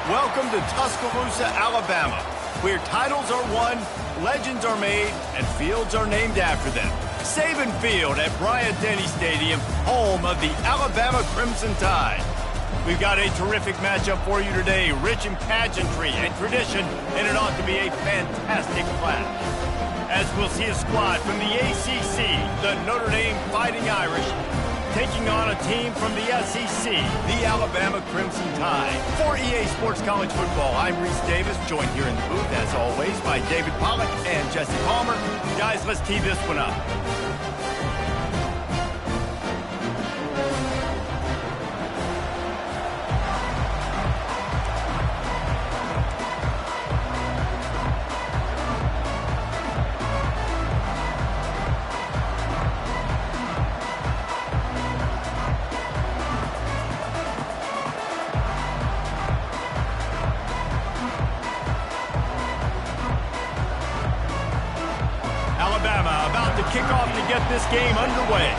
Welcome to Tuscaloosa, Alabama, where titles are won, legends are made, and fields are named after them. Saban Field at Bryant-Denny Stadium, home of the Alabama Crimson Tide. We've got a terrific matchup for you today, rich in pageantry and tradition, and it ought to be a fantastic clash. As we'll see a squad from the ACC, the Notre Dame Fighting Irish, taking on a team from the SEC, the Alabama Crimson Tide. For EA Sports College Football, I'm Reese Davis, joined here in the booth, as always, by David Pollack and Jesse Palmer. Guys, let's tee this one up. Kickoff to get this game underway.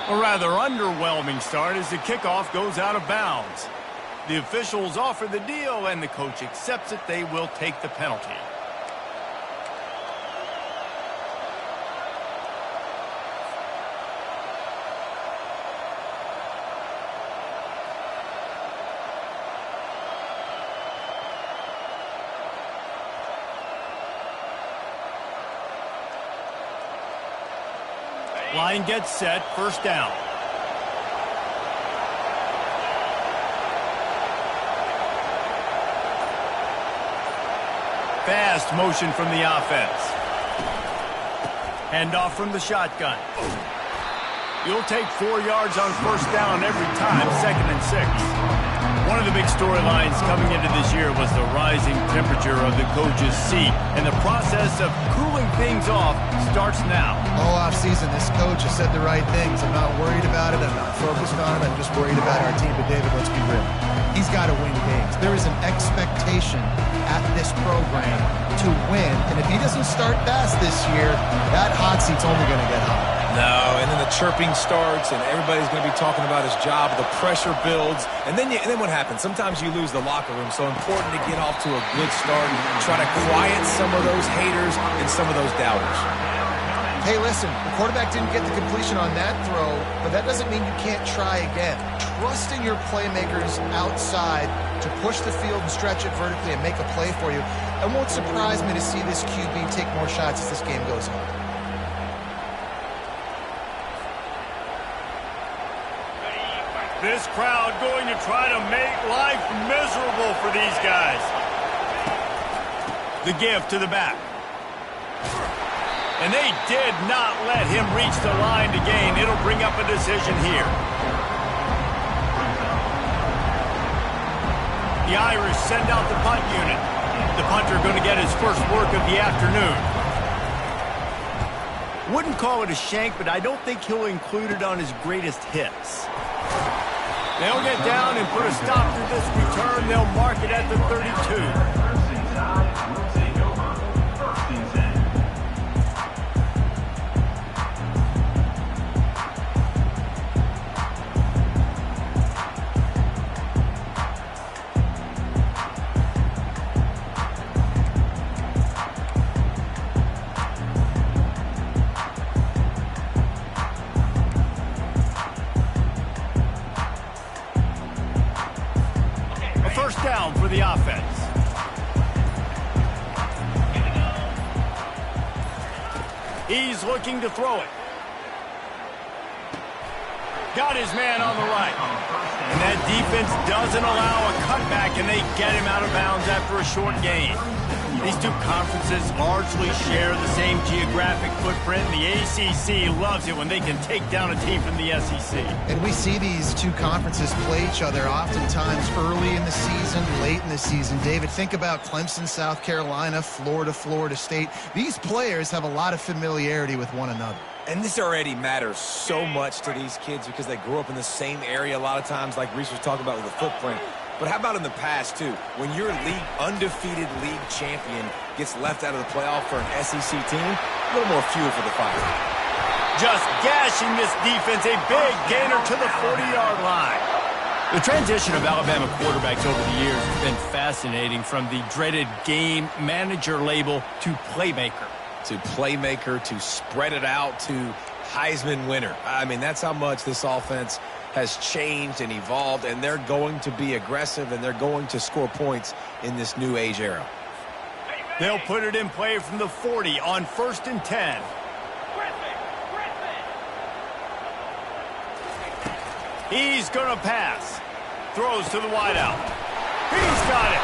A rather underwhelming start as the kickoff goes out of bounds. The officials offer the deal, and the coach accepts it. They will take the penalty. Line gets set, first down. Fast motion from the offense. Handoff from the shotgun. You'll take 4 yards on first down every time, 2nd and 6. One of the big storylines coming into this year was the rising temperature of the coach's seat, and the process of cooling things off starts now. All offseason, this coach has said the right things. I'm not worried about it. I'm not focused on it. I'm just worried about our team. But, David, let's be real. He's got to win games. There is an expectation at this program to win, and if he doesn't start fast this year, that hot seat's only going to get hot. No, and then the chirping starts, and everybody's going to be talking about his job. The pressure builds, and then what happens? Sometimes you lose the locker room. So important to get off to a good start and try to quiet some of those haters and some of those doubters. Hey, listen, the quarterback didn't get the completion on that throw, but that doesn't mean you can't try again. Trust in your playmakers outside to push the field and stretch it vertically and make a play for you. It won't surprise me to see this QB take more shots as this game goes on. This crowd going to try to make life miserable for these guys. The give to the back. And they did not let him reach the line to gain. It'll bring up a decision here. The Irish send out the punt unit. The punter going to get his first work of the afternoon. Wouldn't call it a shank, but I don't think he'll include it on his greatest hits. They'll get down and put a stop to this return. They'll mark it at the 32. First down for the offense. He's looking to throw it. Got his man on the right. And that defense doesn't allow a cutback, and they get him out of bounds after a short gain. These two conferences largely share the same geographic footprint, and the ACC loves it when they can take down a team from the SEC. And we see these two conferences play each other oftentimes early in the season, late in the season. David, think about Clemson, South Carolina, Florida, Florida State. These players have a lot of familiarity with one another. And this already matters so much to these kids because they grew up in the same area a lot of times, like Reese was talking about with the footprint. But how about in the past, too? When your undefeated league champion gets left out of the playoff for an SEC team, a little more fuel for the fire. Just gashing this defense, a big gainer to the 40-yard line. The transition of Alabama quarterbacks over the years has been fascinating, from the dreaded game manager label to playmaker. To playmaker, to spread it out, to Heisman winner. I mean, that's how much this offense has changed and evolved, and they're going to be aggressive, and they're going to score points in this new age era. They'll put it in play from the 40 on 1st and 10. He's going to pass. Throws to the wideout. He's got it.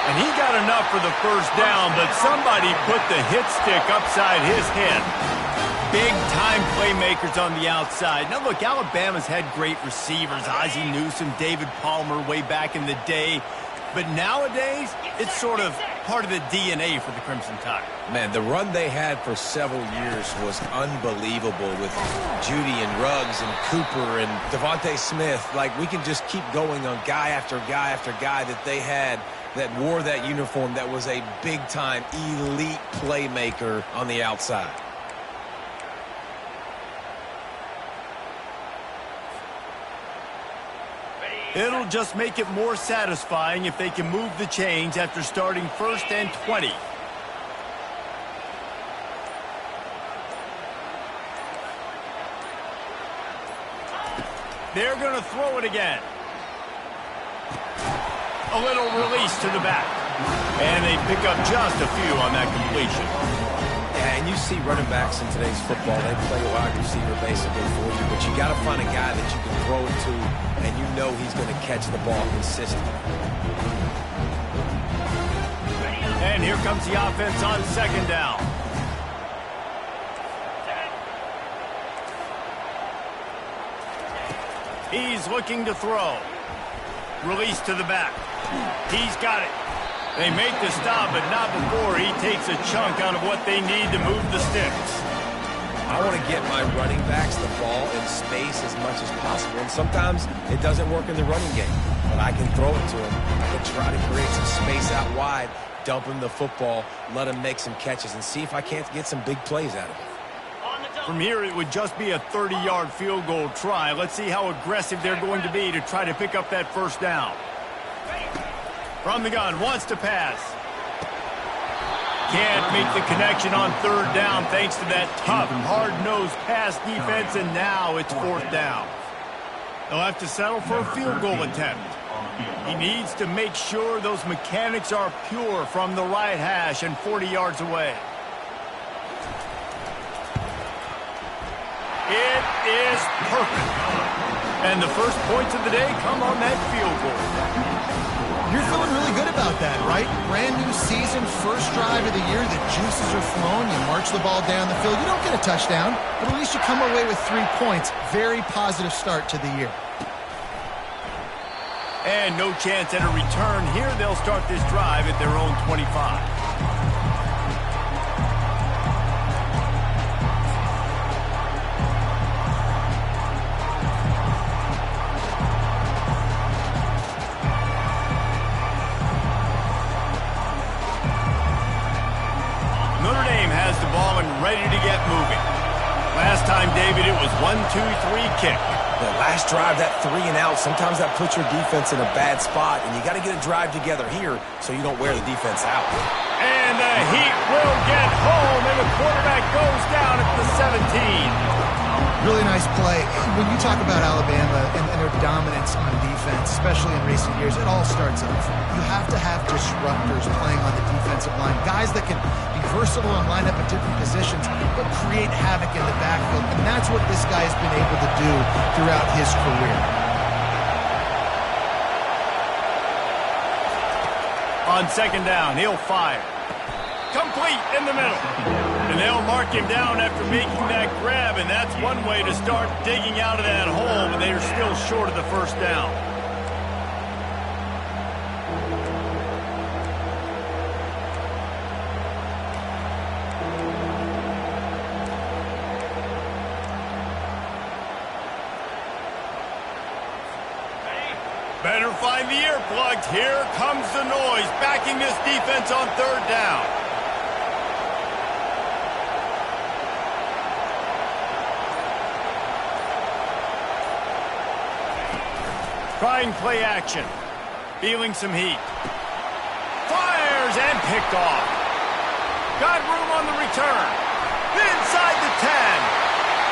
And he got enough for the first down, but somebody put the hit stick upside his head. Big-time playmakers on the outside. Now, look, Alabama's had great receivers. Ozzie Newsome, David Palmer way back in the day. But nowadays, it's sort of part of the DNA for the Crimson Tide. Man, the run they had for several years was unbelievable with Judy and Ruggs and Cooper and Devontae Smith. Like, we can just keep going on guy after guy after guy that they had that wore that uniform that was a big-time elite playmaker on the outside. It'll just make it more satisfying if they can move the chains after starting 1st and 20. They're going to throw it again. A little release to the back. And they pick up just a few on that completion. Yeah, and you see running backs in today's football, they play wide receiver basically for you, but you got to find a guy that you can throw it to, and you know he's going to catch the ball consistently. And here comes the offense on 2nd down. He's looking to throw. Release to the back. He's got it. They make the stop, but not before he takes a chunk out of what they need to move the sticks. I want to get my running backs the ball in space as much as possible, and sometimes it doesn't work in the running game, but I can throw it to him. I can try to create some space out wide, dump him the football, let him make some catches, and see if I can't get some big plays out of it. From here, it would just be a 30-yard field goal try. Let's see how aggressive they're going to be to try to pick up that first down. From the gun, wants to pass. Can't make the connection on 3rd down thanks to that tough, hard-nosed pass defense, and now it's 4th down. They'll have to settle for a field goal attempt. He needs to make sure those mechanics are pure from the right hash and 40 yards away. It is perfect. And the first points of the day come on that field goal. You're feeling really good about that, right? Brand new season, first drive of the year, the juices are flowing, you march the ball down the field. You don't get a touchdown, but at least you come away with 3 points. Very positive start to the year. And no chance at a return here. They'll start this drive at their own 25. Ready to get moving. Last time, David, it was 1-2-3 kick. The last drive, that 3 and out, sometimes that puts your defense in a bad spot, and you got to get a drive together here so you don't wear the defense out. And the Heat will get home, and the quarterback goes down at the 17. Really nice play. When you talk about Alabama and their dominance on defense, especially in recent years, it all starts up front. You have to have disruptors playing on the defensive line, guys that can be versatile and line up at different positions, but create havoc in the backfield. And that's what this guy has been able to do throughout his career. On 2nd down, he'll fire. complete in the middle. And they'll mark him down after making that grab, and that's one way to start digging out of that hole, but they are still short of the first down. Better find the earplugs. Here comes the noise, backing this defense on third down. Trying play action. Feeling some heat. Fires and picked off. Got room on the return. Inside the 10.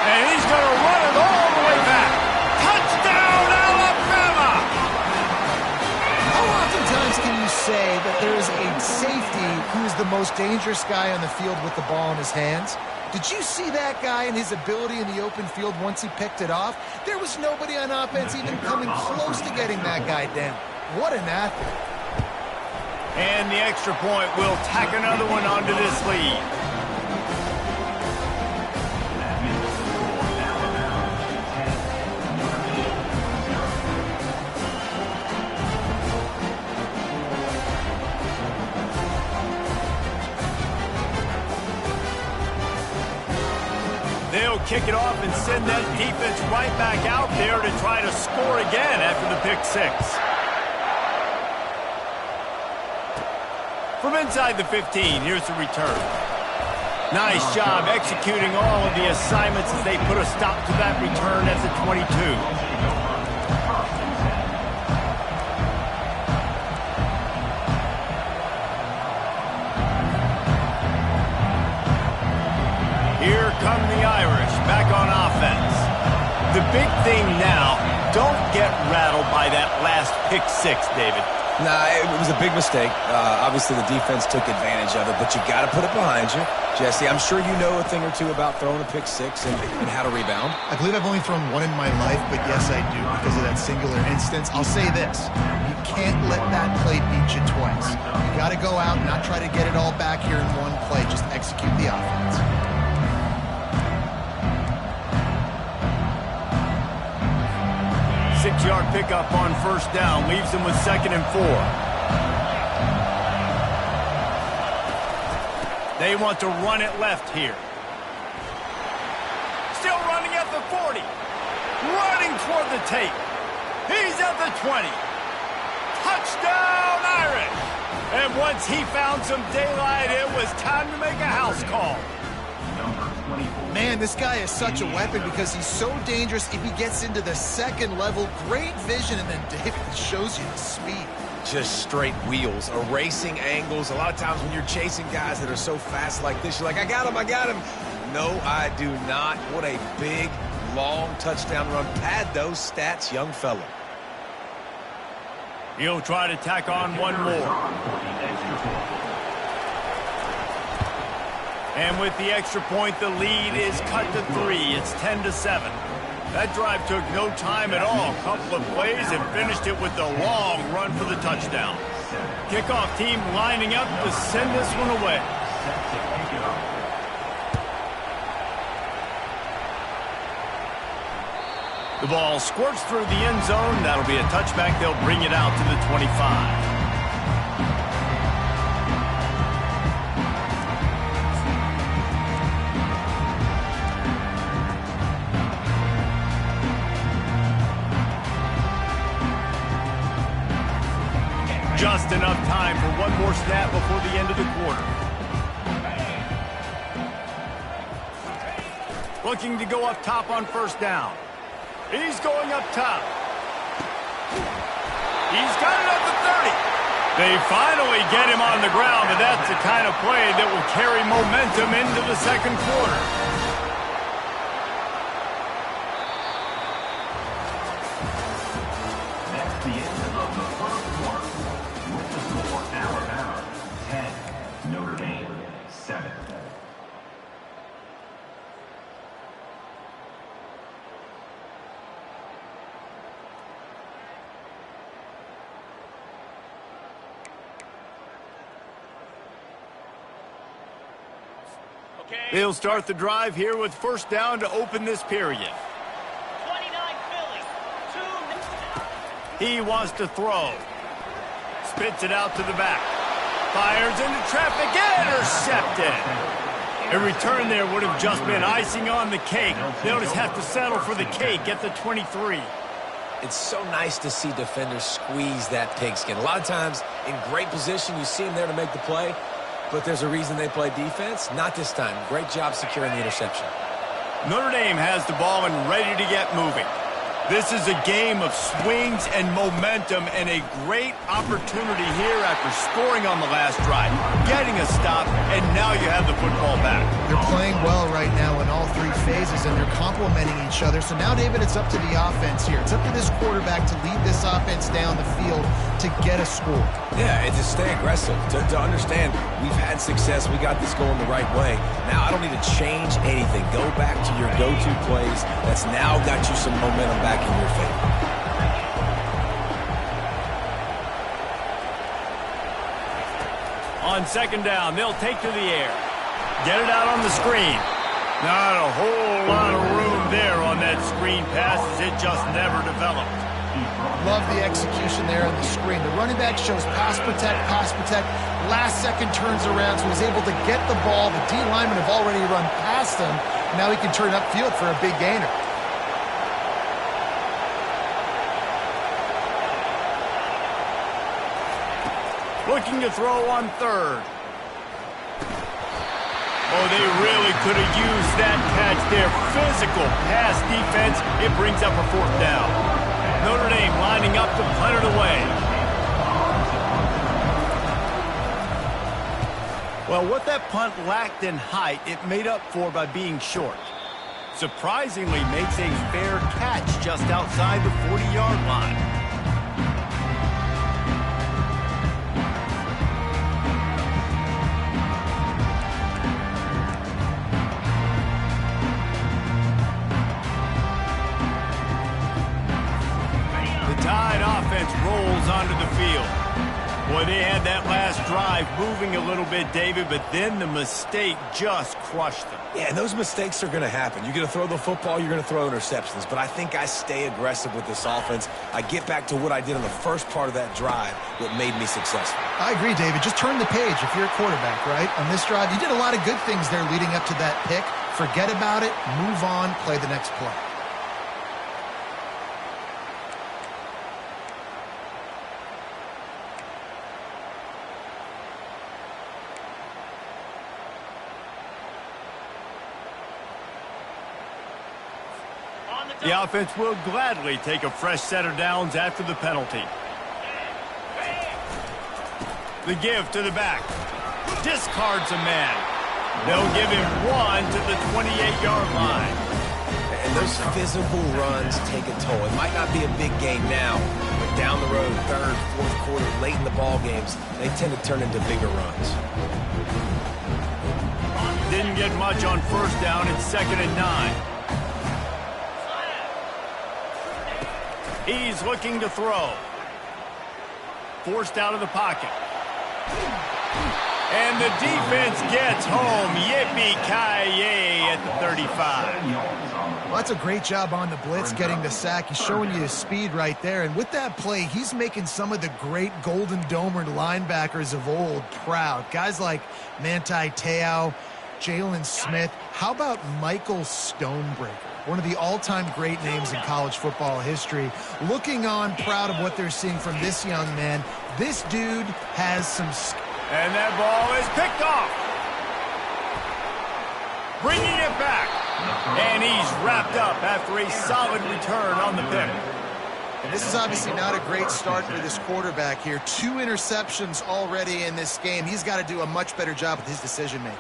And he's going to run it all the way back. Touchdown, Alabama! How oftentimes can you say that there is a safety who is the most dangerous guy on the field with the ball in his hands? Did you see that guy and his ability in the open field once he picked it off? There was nobody on offense even coming close to getting that guy down. What an athlete. And the extra point will tack another one onto this lead. They'll kick it off and send that defense right back out there to try to score again after the pick six. From inside the 15, here's the return. Nice job executing all of the assignments as they put a stop to that return at the 22. Here come the Irish, back on offense. The big thing now, don't get rattled by that last pick six, David. Nah, it was a big mistake. Obviously, the defense took advantage of it, but you got to put it behind you. Jesse, I'm sure you know a thing or two about throwing a pick six and how to rebound. I believe I've only thrown one in my life, but yes, I do because of that singular instance. I'll say this. You can't let that play beat you twice. You got to go out and not try to get it all back here in one play. Just execute the offense. 6-yard pickup on first down. Leaves them with 2nd and 4. They want to run it left here. Still running at the 40. Running toward the tape. He's at the 20. Touchdown, Irish! And once he found some daylight, it was time to make a house call. Man, this guy is such a weapon because he's so dangerous if he gets into the second level. Great vision, and then David shows you the speed. Just straight wheels, erasing angles. A lot of times when you're chasing guys that are so fast like this, you're like, I got him. No, I do not. What a big, long touchdown run. Pad those stats, young fella. He'll try to tack on one more. And with the extra point, the lead is cut to 3. It's 10-7. That drive took no time at all. A couple of plays and finished it with a long run for the touchdown. Kickoff team lining up to send this one away. The ball squirts through the end zone. That'll be a touchback. They'll bring it out to the 25. Just enough time for one more snap before the end of the quarter. Looking to go up top on first down. He's going up top. He's got it at the 30. They finally get him on the ground, but that's the kind of play that will carry momentum into the second quarter. They'll start the drive here with first down to open this period. 29 Philly. 2. He wants to throw. Spits it out to the back. Fires into traffic. Intercepted. A return there would have just been icing on the cake. They'll just have to settle for the cake at the 23. It's so nice to see defenders squeeze that pigskin. A lot of times, in great position, you see them there to make the play, but there's a reason they play defense. Not this time. Great job securing the interception. Notre Dame has the ball and ready to get moving. This is a game of swings and momentum, and a great opportunity here after scoring on the last drive, getting a stop, and now you have the football back. They're playing well right now in all three phases, and they're complementing each other. So now, David, it's up to the offense here. It's up to this quarterback to lead this offense down the field to get a score. Yeah, and to stay aggressive, to understand we've had success, we got this going the right way. Now I don't need to change anything. Go back to your go-to plays. That's now got you some momentum back in your favor. On second down, they'll take to the air. Get it out on the screen. Not a whole lot of room there on that screen pass as it just never developed. Love the execution there on the screen. The running back shows pass protect, pass protect. Last second turns around, so he's able to get the ball. The D linemen have already run past him. Now he can turn upfield for a big gainer. Looking to throw on third. Oh, they really could have used that catch there. Physical pass defense. It brings up a fourth down. Notre Dame lining up to punt it away. Well, what that punt lacked in height, it made up for by being short. Surprisingly makes a fair catch just outside the 40-yard line. Tide offense rolls onto the field. Boy, they had that last drive moving a little bit, David, but then the mistake just crushed them. Yeah, and those mistakes are going to happen. You're going to throw the football, you're going to throw interceptions, but I think I stay aggressive with this offense. I get back to what I did in the first part of that drive that made me successful. I agree, David. Just turn the page if you're a quarterback, right? On this drive, you did a lot of good things there leading up to that pick. Forget about it, move on, play the next play. The offense will gladly take a fresh set of downs after the penalty. The give to the back. Discards a man. They'll give him one to the 28-yard line. And those physical runs take a toll. It might not be a big game now, but down the road, third, fourth quarter, late in the ball games, they tend to turn into bigger runs. Didn't get much on first down. It's 2nd and 9. He's looking to throw. Forced out of the pocket. And the defense gets home. Yippee-ki-yay at the 35. Well, that's a great job on the blitz, getting the sack. He's showing you his speed right there. And with that play, he's making some of the great Golden Domer linebackers of old proud. Guys like Manti Te'o, Jalen Smith. How about Michael Stonebreaker? One of the all-time great names in college football history. Looking on, proud of what they're seeing from this young man. This dude has some... And that ball is picked off. Bringing it back. And he's wrapped up after a solid return on the pick. And this is obviously not a great start for this quarterback here. 2 interceptions already in this game. He's got to do a much better job with his decision-making.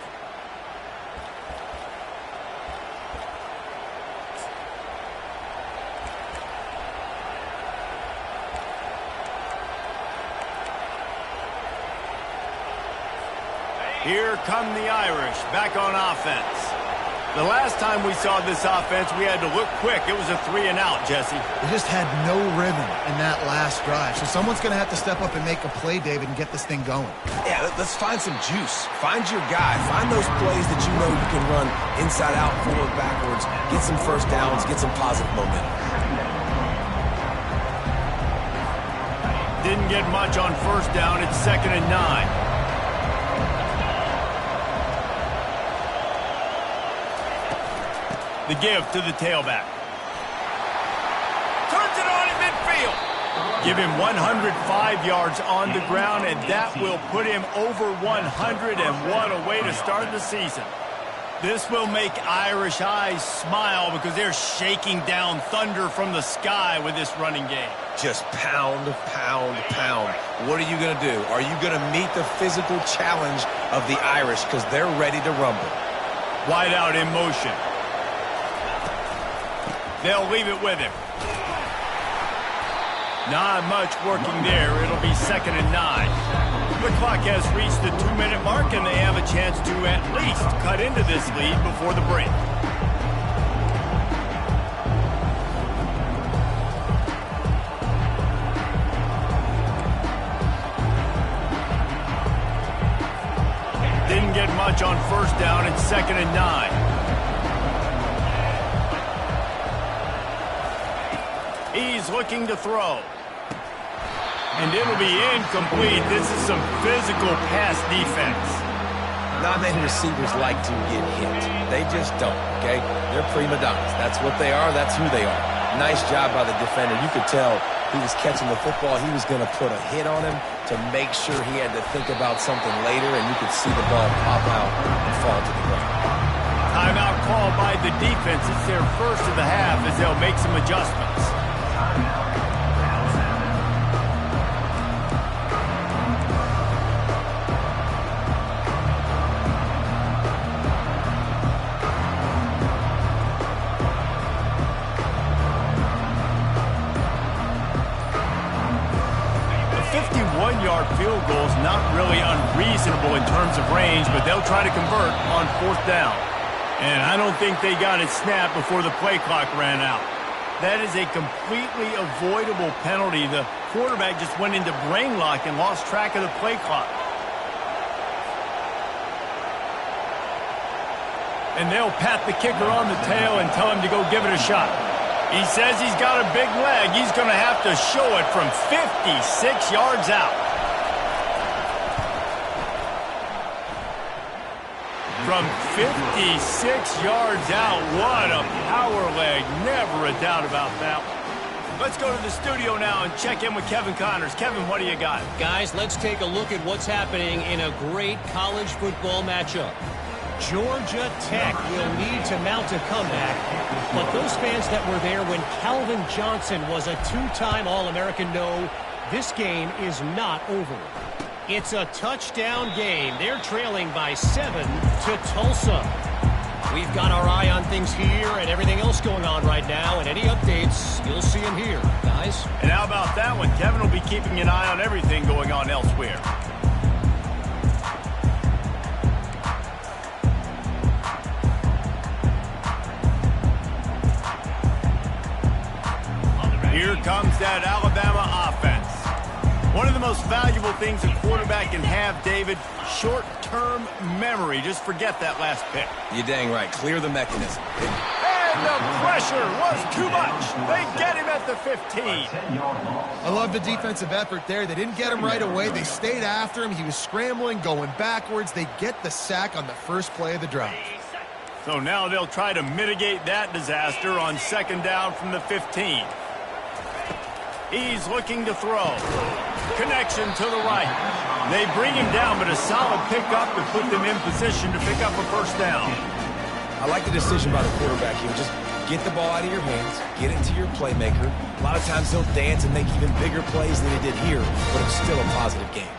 Here come the Irish back on offense. The last time we saw this offense, we had to look quick. It was a 3-and-out, Jesse. They just had no rhythm in that last drive. So someone's going to have to step up and make a play, David, and get this thing going. Yeah, let's find some juice. Find your guy. Find those plays that you know you can run inside out, forward, backwards, get some first downs, get some positive momentum. Didn't get much on first down. It's 2nd and 9. The give to the tailback. Turns it on in midfield. Give him 105 yards on the ground, and that will put him over 100, and what a way to start the season. This will make Irish eyes smile because they're shaking down thunder from the sky with this running game. Just pound, pound, pound. What are you going to do? Are you going to meet the physical challenge of the Irish because they're ready to rumble? Wide out in motion. They'll leave it with him. Not much working there. It'll be 2nd and 9. The clock has reached the 2-minute mark, and they have a chance to at least cut into this lead before the break. Didn't get much on first down. It's 2nd and 9. He's looking to throw. And it'll be incomplete. This is some physical pass defense. Not many receivers like to get hit. They just don't, okay? They're prima donnas. That's what they are. That's who they are. Nice job by the defender. You could tell he was catching the football. He was going to put a hit on him to make sure he had to think about something later, and you could see the ball pop out and fall to the ground. Timeout called by the defense. It's their first of the half as they'll make some adjustments. Field goal is not really unreasonable in terms of range, but they'll try to convert on 4th down. And I don't think they got it snapped before the play clock ran out. That is a completely avoidable penalty. The quarterback just went into brain lock and lost track of the play clock. And they'll pat the kicker on the tail and tell him to go give it a shot. He says he's got a big leg. He's going to have to show it from 56 yards out. From 56 yards out, what a power leg. Never a doubt about that one. Let's go to the studio now and check in with Kevin Connors. Kevin, what do you got? Guys, let's take a look at what's happening in a great college football matchup. Georgia Tech will need to mount a comeback, but those fans that were there when Calvin Johnson was a 2-time All-American know this game is not over. It's a touchdown game. They're trailing by 7 to Tulsa. We've got our eye on things here and everything else going on right now, and any updates, you'll see them here, guys. And how about that one? Kevin will be keeping an eye on everything going on elsewhere. Here comes that Alabama offense. One of the most valuable things a quarterback can have, David, short-term memory. Just forget that last pick. You're dang right. Clear the mechanism. And the pressure was too much. They get him at the 15. I love the defensive effort there. They didn't get him right away. They stayed after him. He was scrambling, going backwards. They get the sack on the first play of the drive. So now they'll try to mitigate that disaster on 2nd down from the 15. He's looking to throw. Connection to the right. They bring him down, but a solid pickup to put them in position to pick up a first down. I like the decision by the quarterback here. Just get the ball out of your hands, get it to your playmaker. A lot of times they'll dance and make even bigger plays than they did here, but it's still a positive game.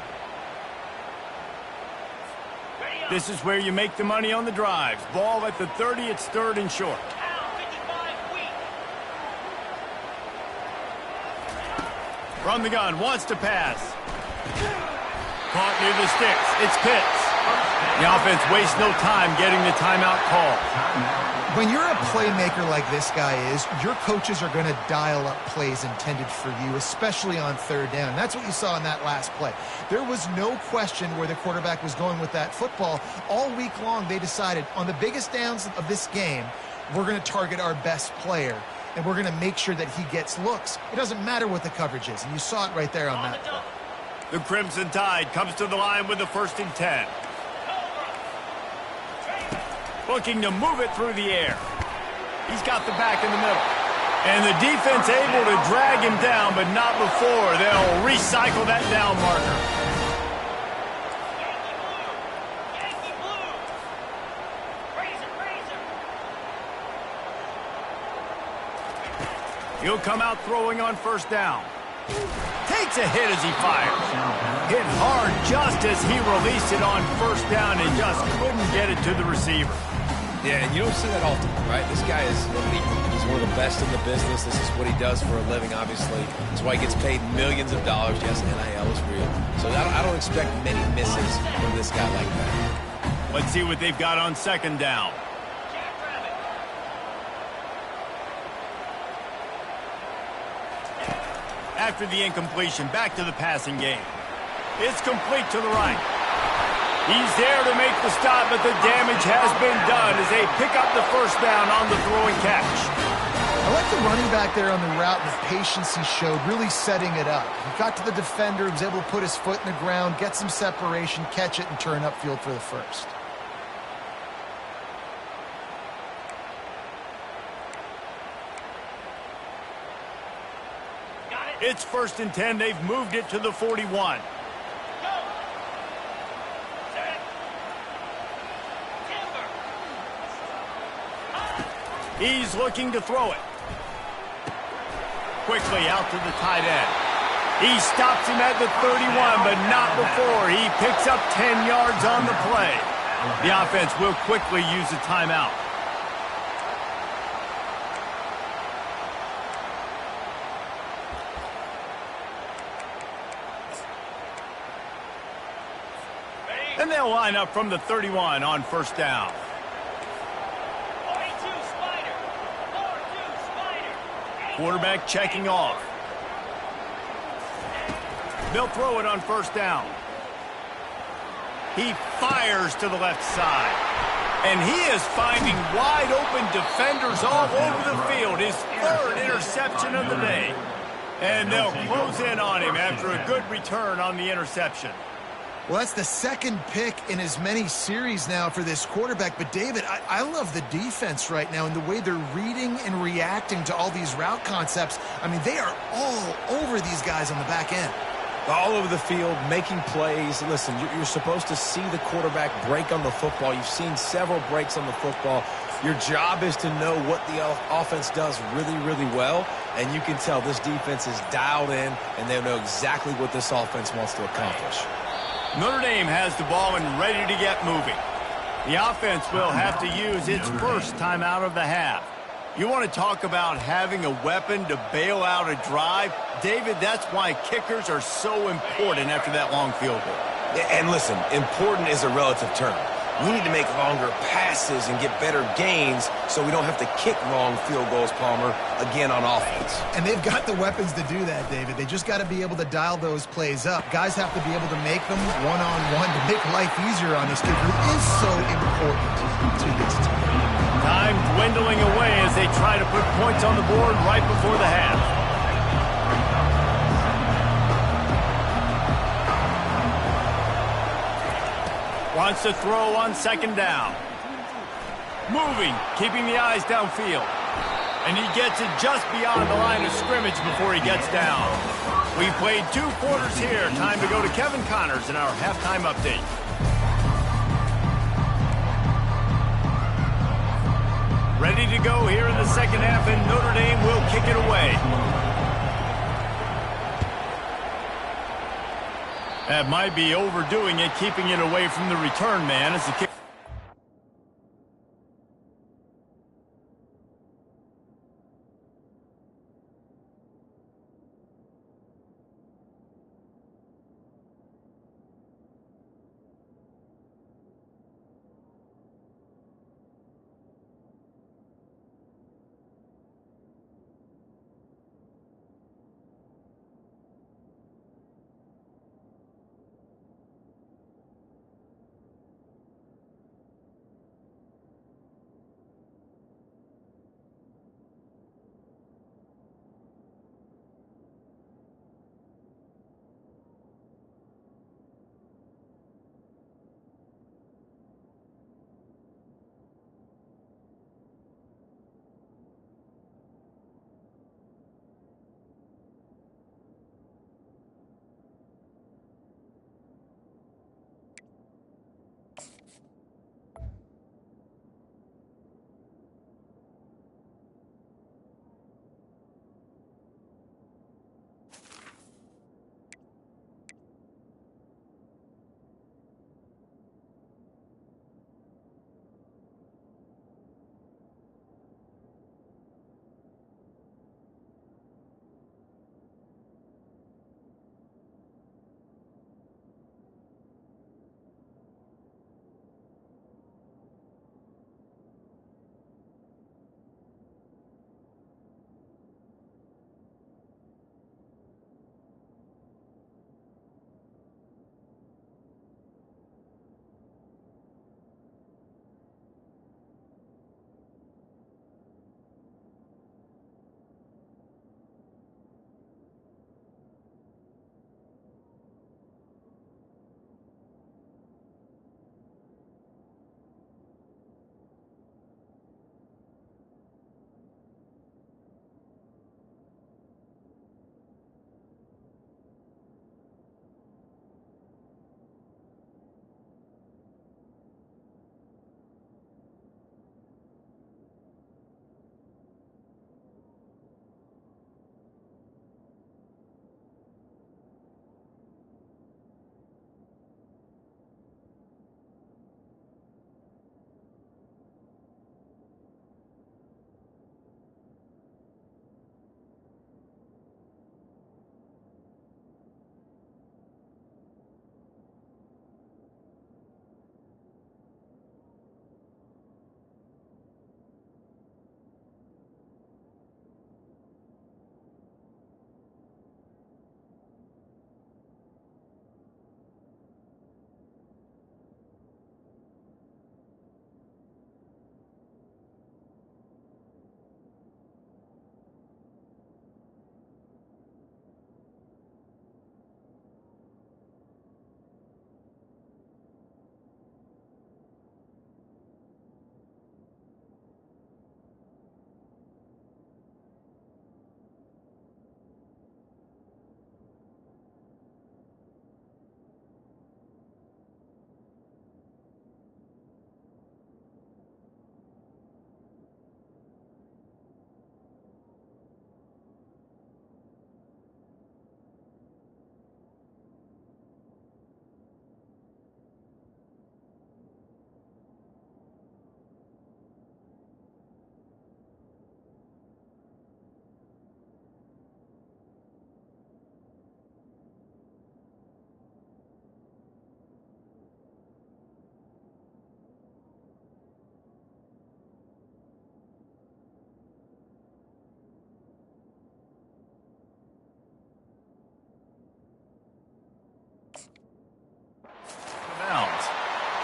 This is where you make the money on the drives. Ball at the 30, it's 3rd and short. From the gun, wants to pass. Caught near the sticks. It's Pitts. The offense wastes no time getting the timeout call. When you're a playmaker like this guy is, your coaches are going to dial up plays intended for you, especially on third down. That's what you saw in that last play. There was no question where the quarterback was going with that football. All week long, they decided on the biggest downs of this game, we're going to target our best player, and we're going to make sure that he gets looks. It doesn't matter what the coverage is, and you saw it right there on that play. The Crimson Tide comes to the line with the 1st and 10. Looking to move it through the air. He's got the back in the middle. And the defense able to drag him down, but not before they'll recycle that down marker. Yankee blue. Razor. He'll come out throwing on 1st down. Takes a hit as he fires. Hit hard just as he released it on 1st down and just couldn't get it to the receiver. Yeah, and you don't see that often, right? This guy is elite. He's one of the best in the business. This is what he does for a living, obviously. That's why he gets paid millions of dollars. Yes, NIL is real. So I don't expect many misses from this guy like that. Let's see what they've got on 2nd down. After the incompletion, back to the passing game. It's complete to the right. He's there to make the stop, but the damage has been done as they pick up the 1st down on the throwing catch. I like the running back there on the route and the patience he showed, really setting it up. He got to the defender, he was able to put his foot in the ground, get some separation, catch it, and turn upfield for the 1st. It's 1st and 10. They've moved it to the 41. He's looking to throw it. Quickly out to the tight end. He stops him at the 31, but not before he picks up 10 yards on the play. The offense will quickly use a timeout. And they'll line up from the 31 on 1st down. Quarterback checking off. They'll throw it on 1st down. He fires to the left side. And he is finding wide open defenders all over the field. His 3rd interception of the day. And they'll close in on him after a good return on the interception. Well, that's the 2nd pick in as many series now for this quarterback. But, David, I love the defense right now and the way they're reading and reacting to all these route concepts. I mean, they are all over these guys on the back end. All over the field, making plays. Listen, you're supposed to see the quarterback break on the football. You've seen several breaks on the football. Your job is to know what the offense does really, really well. And you can tell this defense is dialed in, and they know exactly what this offense wants to accomplish. Notre Dame has the ball and ready to get moving. The offense will have to use its 1st timeout of the half. You want to talk about having a weapon to bail out a drive? David, that's why kickers are so important after that long field goal. And listen, important is a relative term. We need to make longer passes and get better gains so we don't have to kick long field goals, Palmer, again on offense. And they've got the weapons to do that, David. They just got to be able to dial those plays up. Guys have to be able to make them one-on-one to make life easier on this kid who is so important to this team. Time dwindling away as they try to put points on the board right before the half. Wants to throw on 2nd down. Moving, keeping the eyes downfield. And he gets it just beyond the line of scrimmage before he gets down. We've played 2 quarters here. Time to go to Kevin Connors in our halftime update. Ready to go here in the 2nd half, and Notre Dame will kick it away. That might be overdoing it, keeping it away from the return man as the kick.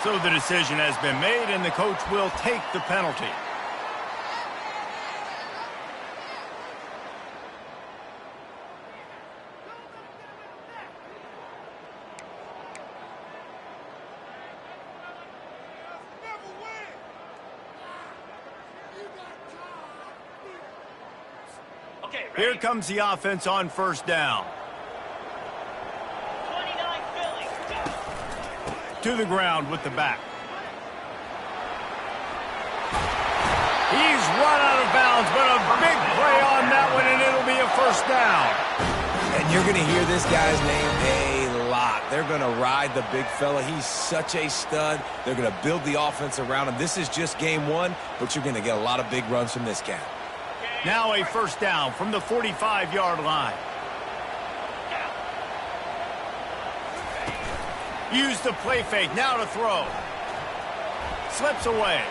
So the decision has been made, and the coach will take the penalty. Here comes the offense on first down. 29 Philly. To the ground with the back. He's run out of bounds, but a big play on that one, and it'll be a first down. And you're going to hear this guy's name a lot. They're going to ride the big fella. He's such a stud. They're going to build the offense around him. This is just game one, but you're going to get a lot of big runs from this guy. Now a first down from the 45-yard line. Use the play fake, now to throw. Slips away.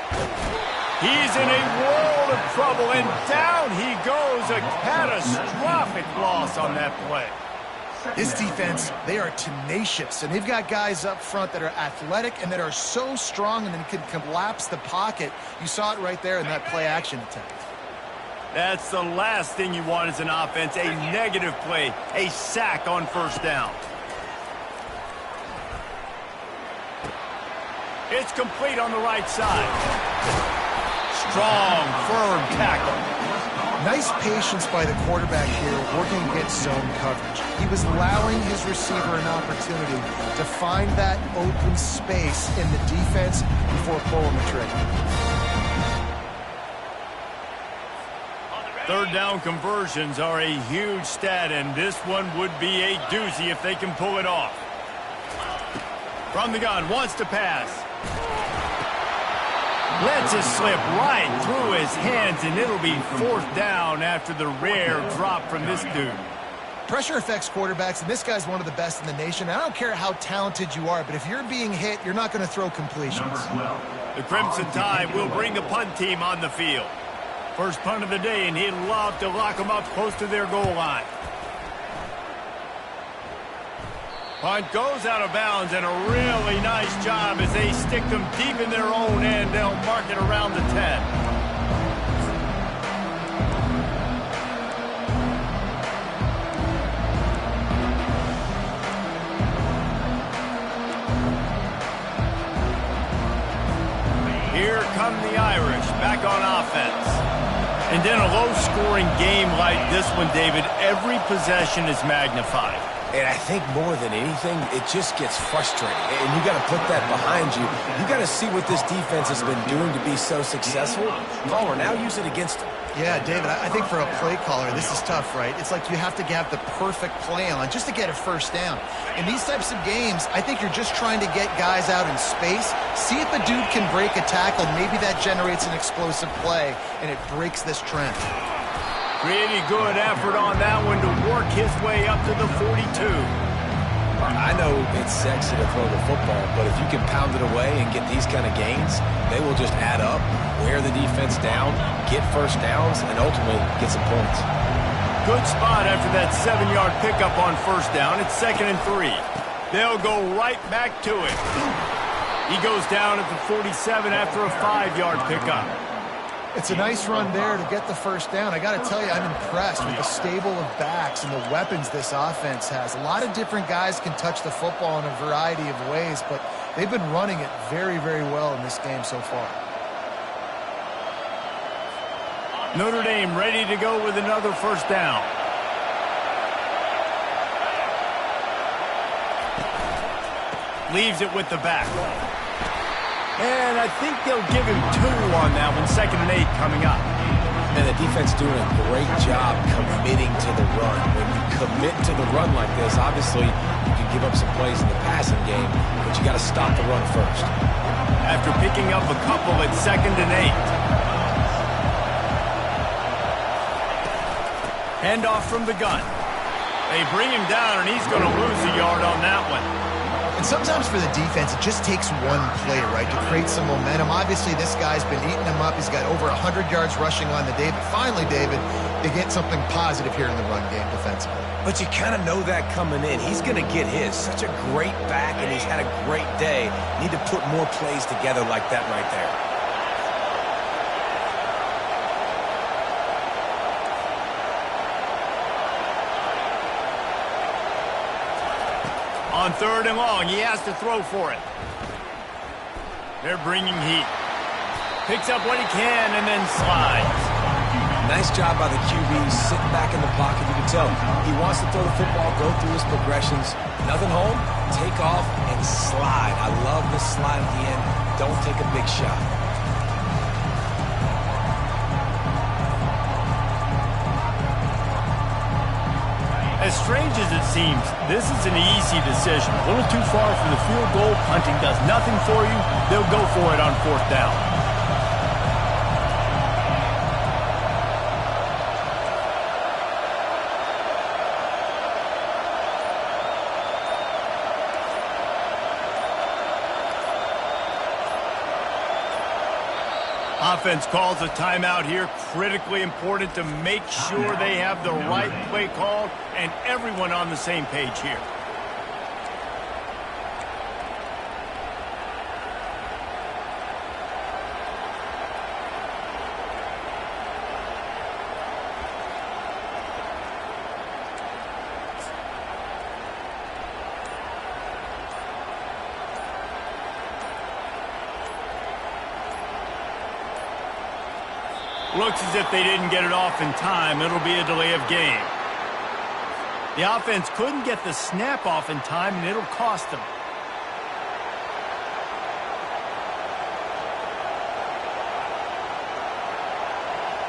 He's in a world of trouble, and down he goes. A catastrophic loss on that play. This defense, they are tenacious, and they've got guys up front that are athletic and that are so strong and then can collapse the pocket. You saw it right there in that play-action attempt. That's the last thing you want as an offense, a negative play, a sack on first down. It's complete on the right side. Strong, firm tackle. Nice patience by the quarterback here, working against zone coverage. He was allowing his receiver an opportunity to find that open space in the defense before pulling the trigger. Third down conversions are a huge stat, and this one would be a doozy if they can pull it off. From the gun, wants to pass. Lets it slip right through his hands, and it'll be fourth down after the rare drop from this dude. Pressure affects quarterbacks, and this guy's one of the best in the nation. I don't care how talented you are, but if you're being hit, you're not going to throw completions. The Crimson Tide will bring the punt team on the field. First punt of the day, and he'd love to lock them up close to their goal line. Punt goes out of bounds, and a really nice job as they stick them deep in their own end. They'll mark it around the 10. Here come the Irish back on offense. And in a low-scoring game like this one, David, every possession is magnified. And I think more than anything, it just gets frustrating. And you got to put that behind you. You got to see what this defense has been doing to be so successful. Caller, now use it against them. Yeah, David, I think for a play caller, this is tough, right? It's like you have to have the perfect play on just to get a first down. In these types of games, I think you're just trying to get guys out in space, see if a dude can break a tackle. Maybe that generates an explosive play, and it breaks this trend. Pretty good effort on that one to work his way up to the 42. I know it's sexy to throw the football, but if you can pound it away and get these kind of gains, they will just add up, wear the defense down, get first downs, and ultimately get some points. Good spot after that 7-yard pickup on first down. It's 2nd and 3. They'll go right back to it. He goes down at the 47 after a 5-yard pickup. It's a nice run there to get the first down. I got to tell you, I'm impressed with the stable of backs and the weapons this offense has. A lot of different guys can touch the football in a variety of ways, but they've been running it very, very well in this game so far. Notre Dame ready to go with another first down. Leaves it with the back. And I think they'll give him 2 on that one. 2nd and 8 coming up. And the defense doing a great job committing to the run. When you commit to the run like this, obviously you can give up some plays in the passing game, but you got to stop the run first. After picking up a couple at 2nd and 8. Handoff from the gun. They bring him down, and he's going to lose a yard on that one. And And sometimes for the defense, it just takes one play, right, to create some momentum. Obviously, this guy's been eating them up. He's got over 100 yards rushing on the day. But finally, David, they get something positive here in the run game defensively. But you kind of know that coming in. He's going to get his. Such a great back, and he's had a great day. Need to put more plays together like that right there. On 3rd and long, he has to throw for it. They're bringing heat. Picks up what he can and then slides. Nice job by the QB, sitting back in the pocket. You can tell he wants to throw the football, go through his progressions. Nothing home, take off, and slide. I love this slide at the end. Don't take a big shot. As strange as it seems, this is an easy decision. A little too far for the field goal. Punting does nothing for you. They'll go for it on 4th down. Offense calls a timeout here. Critically important to make sure they have the right play called and everyone on the same page here. Looks as if they didn't get it off in time. It'll be a delay of game. The offense couldn't get the snap off in time, and it'll cost them.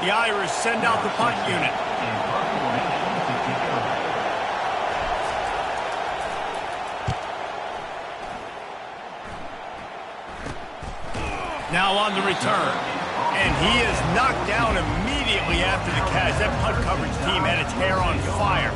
The Irish send out the punt unit. Now on the return. And he is knocked down immediately after the catch. That punt coverage team had its hair on fire.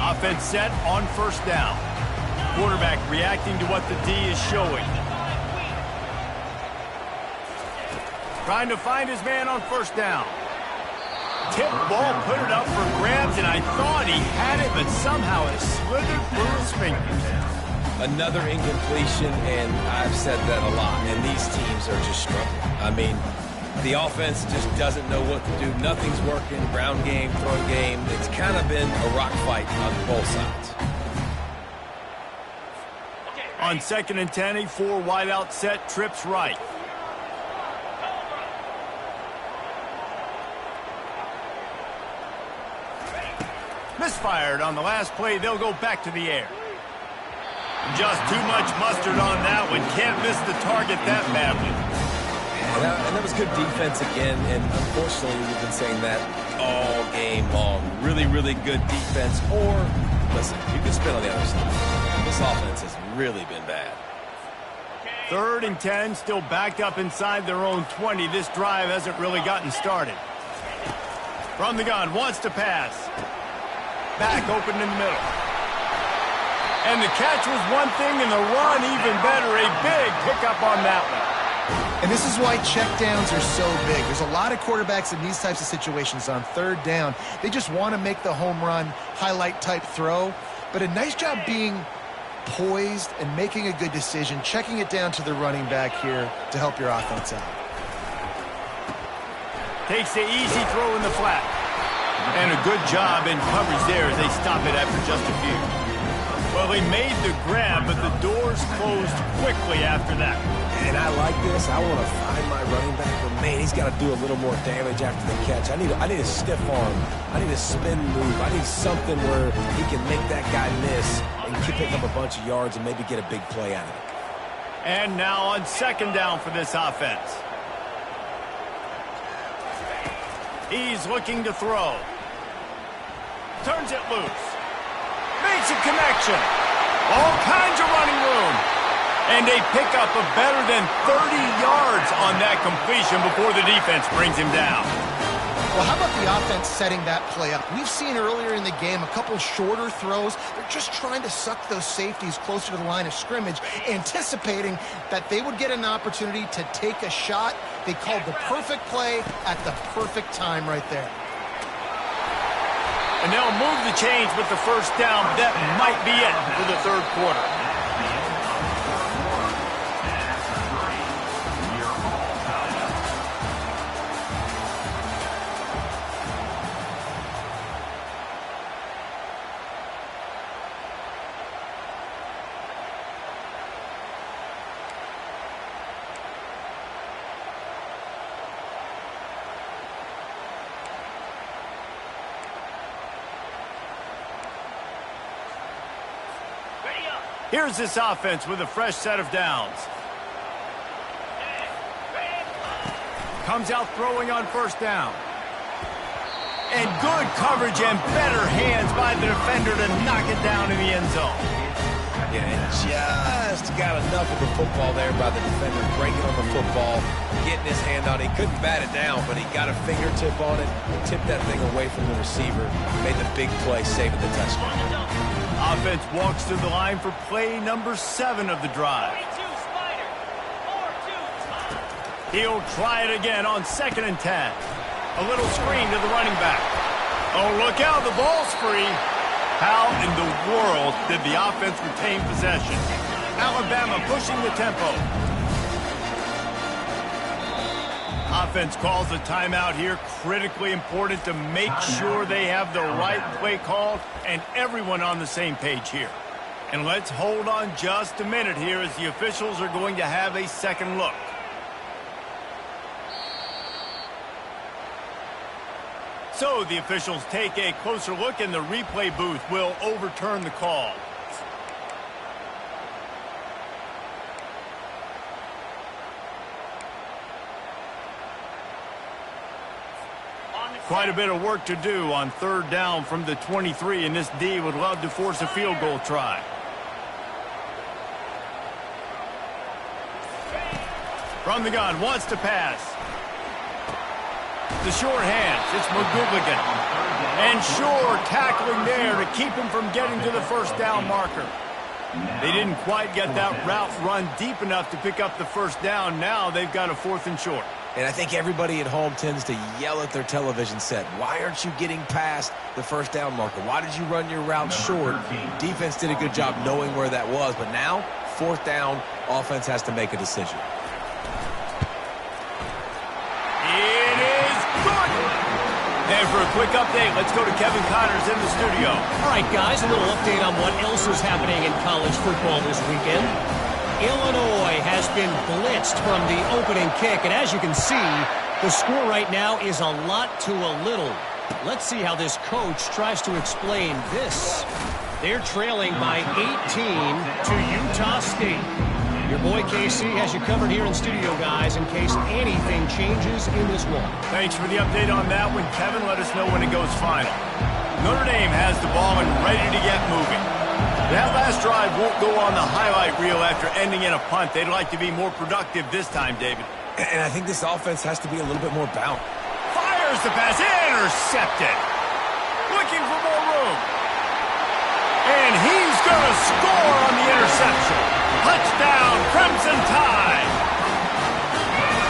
Offense set on 1st down. Quarterback reacting to what the D is showing. Trying to find his man on 1st down. Tip ball, put it up for grabs, and I thought he had it, but somehow it slithered through his fingers. Another incompletion, and I've said that a lot, and these teams are just struggling. I mean, the offense just doesn't know what to do. Nothing's working. Ground game, throw game. It's kind of been a rock fight on both sides. On 2nd and 10, a 4 wideout set, trips right. Misfired on the last play. They'll go back to the air. Just too much mustard on that one. Can't miss the target that badly. And that was good defense again, and unfortunately we've been saying that all game long. Really, really good defense. Or, listen, you can spin on the other side. This offense has really been bad. 3rd and 10, still backed up inside their own 20. This drive hasn't really gotten started. From the gun, wants to pass. Back open in the middle. And the catch was one thing, and the run even better. A big pickup on that one. And this is why checkdowns are so big. There's a lot of quarterbacks in these types of situations on 3rd down. They just want to make the home run, highlight-type throw. But a nice job being poised and making a good decision, checking it down to the running back here to help your offense out. Takes the easy throw in the flat. And a good job in coverage there as they stop it after just a few. Well, they made the grab, but the doors closed quickly after that. And I like this. I want to find my running back, but man, he's got to do a little more damage after the catch. I need a stiff arm. I need a spin move. I need something where he can make that guy miss and pick up a bunch of yards and maybe get a big play out of it. And now on 2nd down for this offense. He's looking to throw. Turns it loose. Makes makes a connection. All kinds of running room. And they pick up a better than 30 yards on that completion before the defense brings him down. Well, how about the offense setting that play up? We've seen earlier in the game a couple shorter throws. They're just trying to suck those safeties closer to the line of scrimmage, anticipating that they would get an opportunity to take a shot. They called the perfect play at the perfect time right there. And they'll move the chains with the first down. That might be it for the third quarter. Here's this offense with a fresh set of downs. Comes out throwing on first down. And good coverage and better hands by the defender to knock it down in the end zone. Yeah, and just got enough of the football there by the defender, breaking on the football, getting his hand on it. He couldn't bat it down, but he got a fingertip on it, tipped that thing away from the receiver, made the big play, saving the touchdown. Offense walks to the line for play number 7 of the drive. He'll try it again on 2nd and 10. A little screen to the running back. Oh, look out, the ball's free. How in the world did the offense retain possession? Alabama pushing the tempo. Offense calls a timeout here, critically important to make sure they have the right play called and everyone on the same page here. And let's hold on just a minute here as the officials are going to have a second look. So the officials take a closer look and the replay booth will overturn the call. Quite a bit of work to do on third down from the 23, and this D would love to force a field goal try. From the gun, wants to pass. The short hands, it's McGoodligan. And Shore tackling there to keep him from getting to the first down marker. They didn't quite get that route run deep enough to pick up the first down. Now they've got a 4th and short. And I think everybody at home tends to yell at their television set, why aren't you getting past the first down marker? Why did you run your route short? Defense did a good job knowing where that was, but now, 4th down, offense has to make a decision. It is good! And for a quick update, let's go to Kevin Connors in the studio. All right, guys, a little update on what else is happening in college football this weekend. Illinois has been blitzed from the opening kick, and as you can see, the score right now is a lot to a little. Let's see how this coach tries to explain this. They're trailing by 18 to Utah State. Your boy KC has you covered here in studio, guys, in case anything changes in this one. Thanks for the update on that one, Kevin. Let us know when it goes final. Notre Dame has the ball and ready to get moving. That last drive won't go on the highlight reel after ending in a punt. They'd like to be more productive this time, David. And I think this offense has to be a little bit more balanced. Fires the pass, intercepted. Looking for more room. And he's going to score on the interception. Touchdown, Crimson Tide.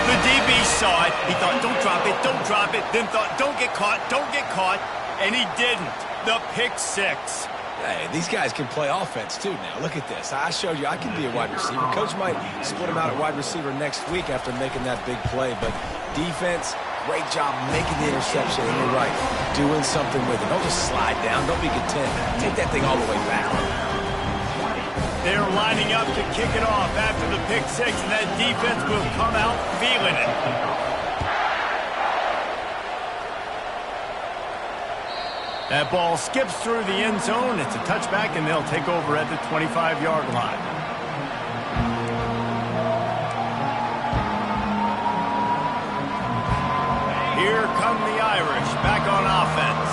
The DB saw it. He thought, don't drop it, don't drop it. Then thought, don't get caught, don't get caught. And he didn't. The pick 6. Hey, these guys can play offense, too, now. Look at this. I showed you I can be a wide receiver. Coach might split him out at wide receiver next week after making that big play. But defense, great job making the interception. And you're right, doing something with it. Don't just slide down. Don't be content. Take that thing all the way back. They're lining up to kick it off after the pick 6, and that defense will come out feeling it. That ball skips through the end zone. It's a touchback, and they'll take over at the 25-yard line. Here come the Irish back on offense.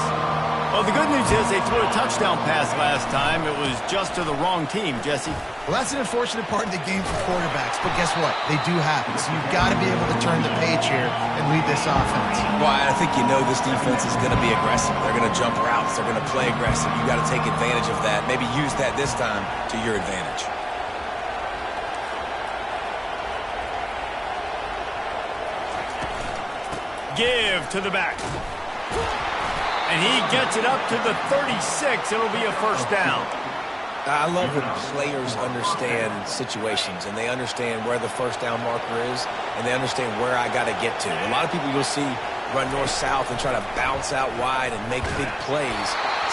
Well, the good news is they threw a touchdown pass last time. It was just to the wrong team, Jesse. Well, that's an unfortunate part of the game for quarterbacks, but guess what? They do happen, so you've got to be able to turn the page here and lead this offense. Well, I think you know this defense is going to be aggressive. They're going to jump routes. They're going to play aggressive. You've got to take advantage of that. Maybe use that this time to your advantage. Give to the back. And he gets it up to the 36. It'll be a first down. I love when players understand situations and they understand where the first down marker is and they understand where I got to get to. A lot of people you'll see run north-south and try to bounce out wide and make big plays.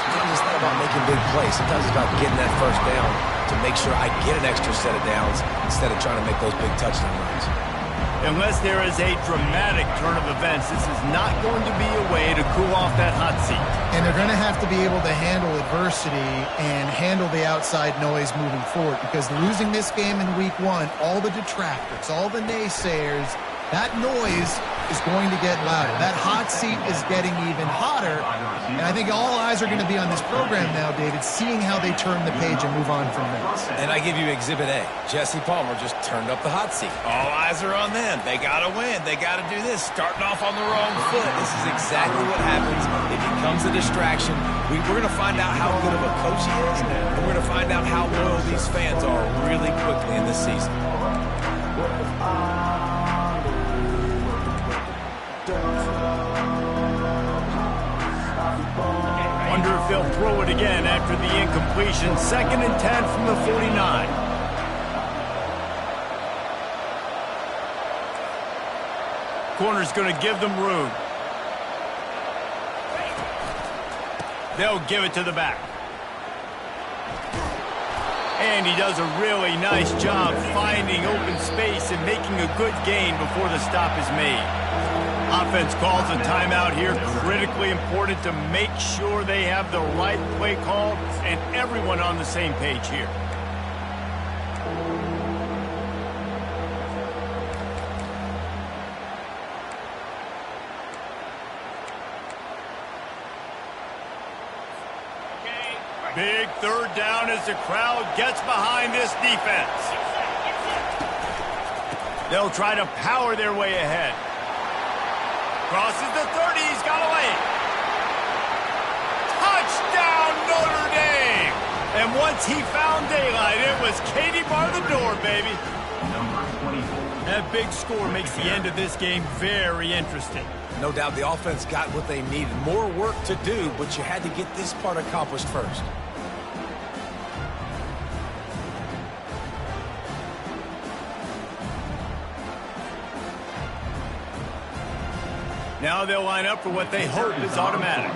Sometimes it's not about making big plays. Sometimes it's about getting that first down to make sure I get an extra set of downs instead of trying to make those big touchdown runs. Unless there is a dramatic turn of events, this is not going to be a way to cool off that hot seat. And they're going to have to be able to handle adversity and handle the outside noise moving forward, because losing this game in week 1, all the detractors, all the naysayers, that noise is going to get louder. That hot seat is getting even hotter, and I think all eyes are going to be on this program now, David, seeing how they turn the page and move on from this. And I give you Exhibit A. Jesse Palmer just turned up the hot seat. All eyes are on them. They got to win. They got to do this. Starting off on the wrong foot. This is exactly what happens. It becomes a distraction. We're going to find out how good of a coach he is, and we're going to find out how loyal these fans are really quickly in this season. Wonder if they'll throw it again after the incompletion. 2nd and 10 from the 49. Corner's going to give them room. They'll give it to the back. And he does a really nice job finding open space and making a good gain before the stop is made. Offense calls a timeout here. Critically important to make sure they have the right play call and everyone on the same page here. Big 3rd down as the crowd gets behind this defense. They'll try to power their way ahead. Crosses the 30, he's got away. Touchdown, Notre Dame! And once he found daylight, it was Katie bar the door, baby. That big score makes the end of this game very interesting. No doubt the offense got what they needed. More work to do, but you had to get this part accomplished first. Now they'll line up for what they hope is automatic.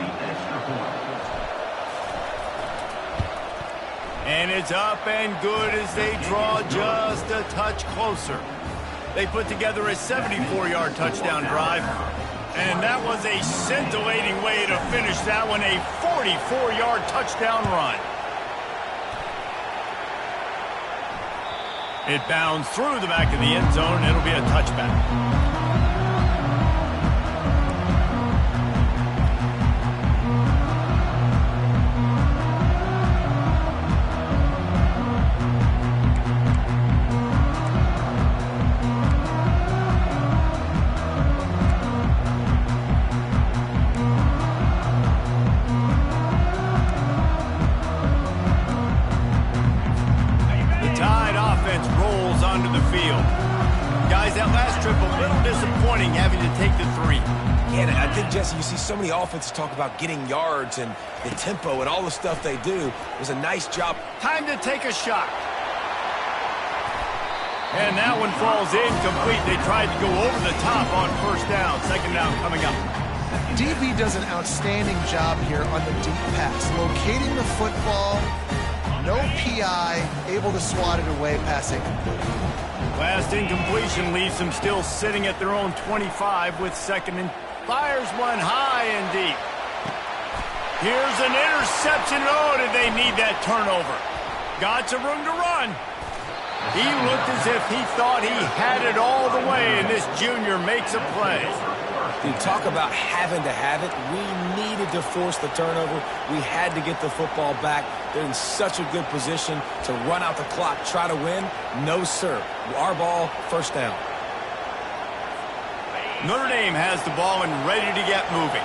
And it's up and good as they draw just a touch closer. They put together a 74-yard touchdown drive. And that was a scintillating way to finish that one, a 44-yard touchdown run. It bounds through the back of the end zone. It'll be a touchback. Jesse, you see so many offenses talk about getting yards and the tempo and all the stuff they do. It was a nice job. Time to take a shot. And that one falls incomplete. They tried to go over the top on 1st down. 2nd down coming up. DB does an outstanding job here on the deep pass. Locating the football, no PI, able to swat it away, pass incomplete. Last incompletion leaves them still sitting at their own 25 with 2nd and fires one high and deep. Here's an interception. Oh, did they need that turnover? Got some room to run. He looked as if he thought he had it all the way, and this junior makes a play. Dude, talk about having to have it. We needed to force the turnover. We had to get the football back. They're in such a good position to run out the clock, try to win. No, sir. Our ball, first down. Notre Dame has the ball and ready to get moving.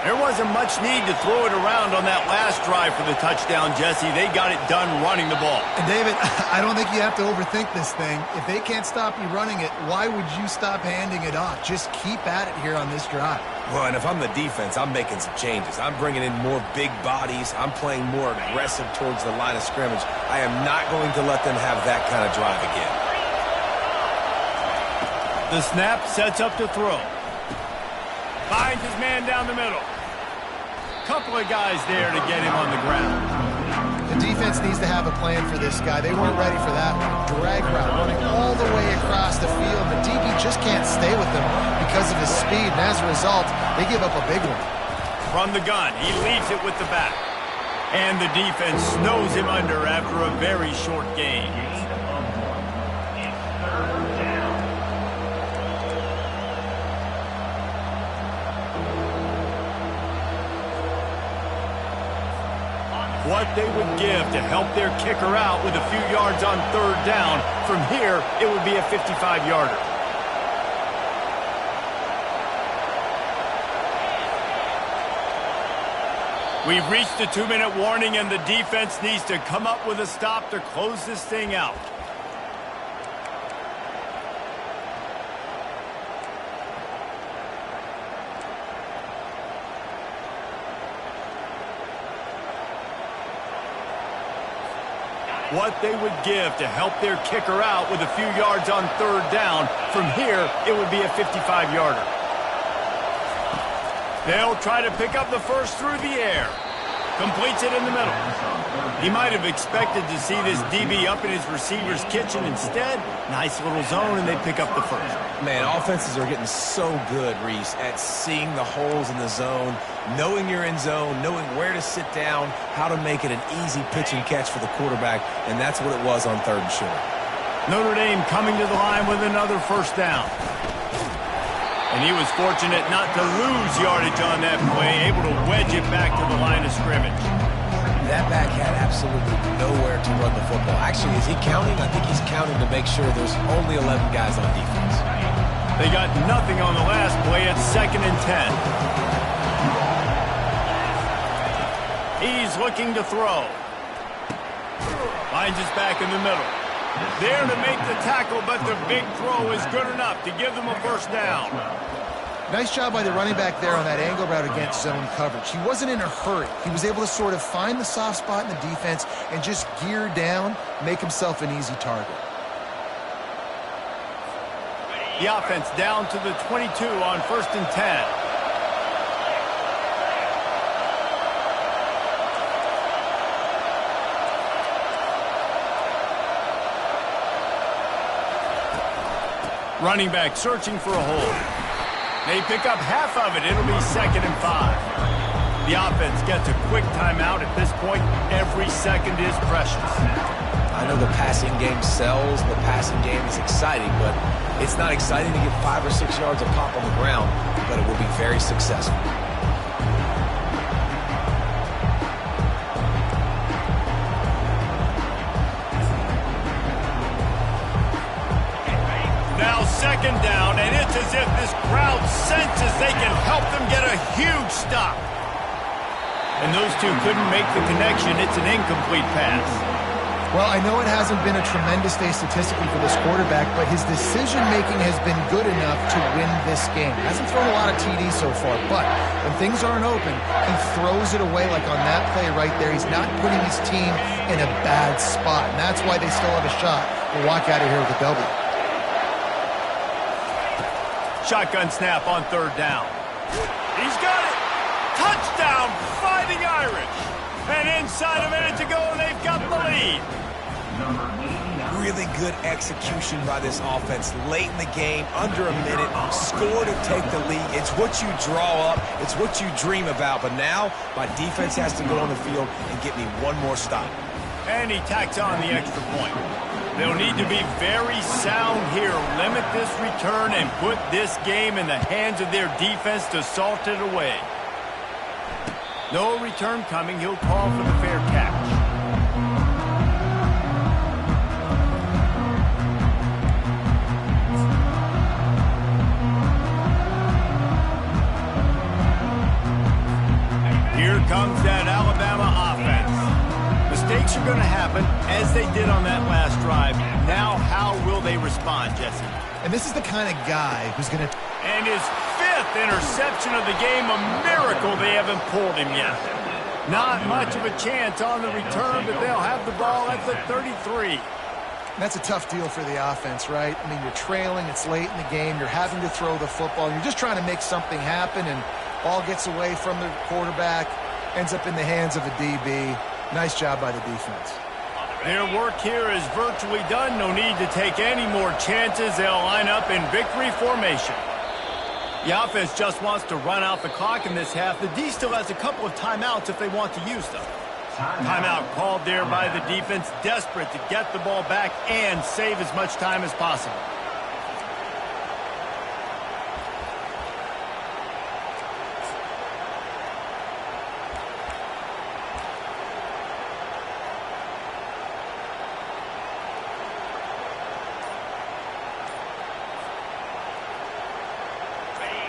There wasn't much need to throw it around on that last drive for the touchdown, Jesse. They got it done running the ball. And David, I don't think you have to overthink this thing. If they can't stop you running it, why would you stop handing it off? Just keep at it here on this drive. Well, and if I'm the defense, I'm making some changes. I'm bringing in more big bodies. I'm playing more aggressive towards the line of scrimmage. I am not going to let them have that kind of drive again. The snap sets up to throw. Finds his man down the middle. Couple of guys there to get him on the ground. The defense needs to have a plan for this guy. They weren't ready for that one. Drag route running all the way across the field. The DB just can't stay with him because of his speed, and as a result, they give up a big one. From the gun, he leaves it with the back. And the defense snows him under after a very short gain. What they would give to help their kicker out with a few yards on third down. From here, it would be a 55-yarder. We've reached the 2-minute warning, and the defense needs to come up with a stop to close this thing out. What they would give to help their kicker out with a few yards on third down. From here, it would be a 55-yarder. They'll try to pick up the first through the air. Completes it in the middle. He might have expected to see this DB up in his receiver's kitchen. Instead, nice little zone, and they pick up the first. Man, offenses are getting so good, Reese, at seeing the holes in the zone, knowing you're in zone, knowing where to sit down, how to make it an easy pitch and catch for the quarterback, and that's what it was on third and short. Notre Dame coming to the line with another first down. And he was fortunate not to lose yardage on that play, able to wedge it back to the line of scrimmage. That back had absolutely nowhere to run the football. Actually, is he counting? I think he's counting to make sure there's only 11 guys on defense. They got nothing on the last play. It's 2nd and 10. He's looking to throw. Finds his back in the middle. There to make the tackle, but the big throw is good enough to give them a first down. Nice job by the running back there on that angle route against zone coverage. He wasn't in a hurry. He was able to sort of find the soft spot in the defense and just gear down, make himself an easy target. The offense down to the 22 on 1st and 10. Running back searching for a hole. They pick up half of it. It'll be 2nd and 5. The offense gets a quick timeout. At this point, every second is precious. I know the passing game sells. The passing game is exciting, but it's not exciting to get 5 or 6 yards of pop on the ground, but it will be very successful. Now 2nd down, and it's as if this crowd senses they can help them get a huge stop. And those two couldn't make the connection. It's an incomplete pass. Well, I know it hasn't been a tremendous day statistically for this quarterback, but his decision-making has been good enough to win this game. Hasn't thrown a lot of TDs so far, but when things aren't open, he throws it away like on that play right there. He's not putting his team in a bad spot, and that's why they still have a shot to walk out of here with a W. Shotgun snap on 3rd down. He's got it. Touchdown, Fighting Irish. And inside a minute to go, they've got the lead. Really good execution by this offense late in the game, under a minute, score to take the lead. It's what you draw up. It's what you dream about. But now my defense has to go on the field and get me one more stop. And he tacks on the extra point. They'll need to be very sound here. Limit this return and put this game in the hands of their defense to salt it away. No return coming. He'll call for the fair catch. Here comes that Alabama offense. Mistakes are going to happen, as they did on that last drive. Now, how will they respond, Jesse? And this is the kind of guy who's going to... And his 5th interception of the game, a miracle they haven't pulled him yet. Not much of a chance on the return, but they'll have the ball at the 33. That's a tough deal for the offense, right? I mean, you're trailing, it's late in the game, you're having to throw the football, you're just trying to make something happen, and ball gets away from the quarterback, ends up in the hands of a DB. Nice job by the defense. Their work here is virtually done. No need to take any more chances. They'll line up in victory formation. The offense just wants to run out the clock in this half. The D still has a couple of timeouts if they want to use them. Timeout called there by the defense, desperate to get the ball back and save as much time as possible.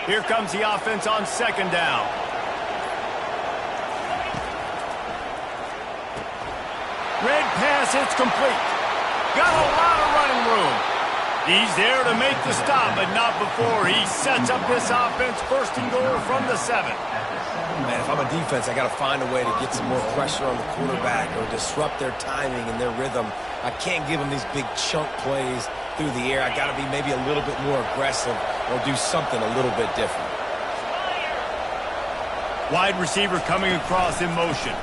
Here comes the offense on 2nd down. Red pass, it's complete. Got a lot of running room. He's there to make the stop, but not before he sets up this offense 1st and goal from the 7. Man, if I'm a defense, I got to find a way to get some more pressure on the quarterback or disrupt their timing and their rhythm. I can't give them these big chunk plays through the air. I got to be maybe a little bit more aggressive or do something a little bit different. Wide receiver coming across in motion.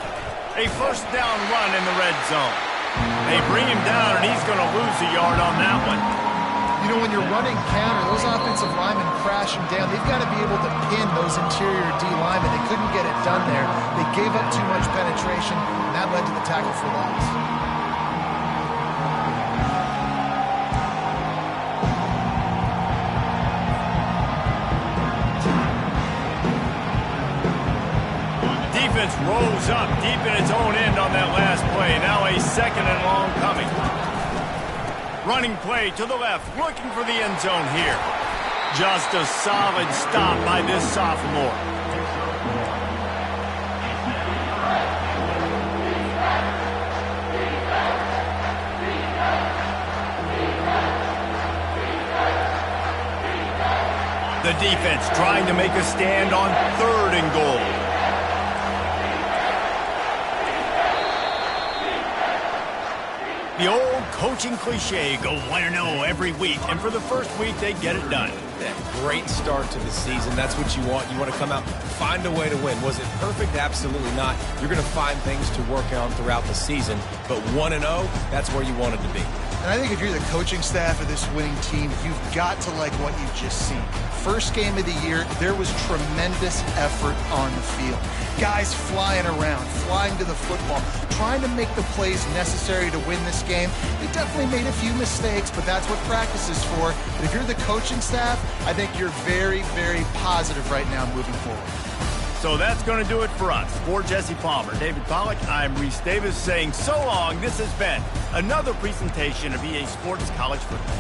A 1st down run in the red zone. They bring him down, and he's going to lose a yard on that one. You know, when you're running counter, those offensive linemen crashing down, they've got to be able to pin those interior D linemen. They couldn't get it done there. They gave up too much penetration, and that led to the tackle for loss. Defense rolls up deep in its own end on that last play. Now a 2nd and long coming. Running play to the left, looking for the end zone here. Just a solid stop by this sophomore. The defense trying to make a stand on 3rd and goal. The old coaching cliche, go 1-0 every week, and for the first week, they get it done. That great start to the season. That's what you want. You want to come out, find a way to win. Was it perfect? Absolutely not. You're going to find things to work on throughout the season, but 1-0, that's where you want it to be. And I think if you're the coaching staff of this winning team, you've got to like what you've just seen. First game of the year, there was tremendous effort on the field. Guys flying around, flying to the football, trying to make the plays necessary to win this game. They definitely made a few mistakes, but that's what practice is for. But if you're the coaching staff, I think you're very, very positive right now moving forward. So that's going to do it for us. For Jesse Palmer, David Pollack, I'm Reese Davis saying so long. This has been another presentation of EA Sports College Football.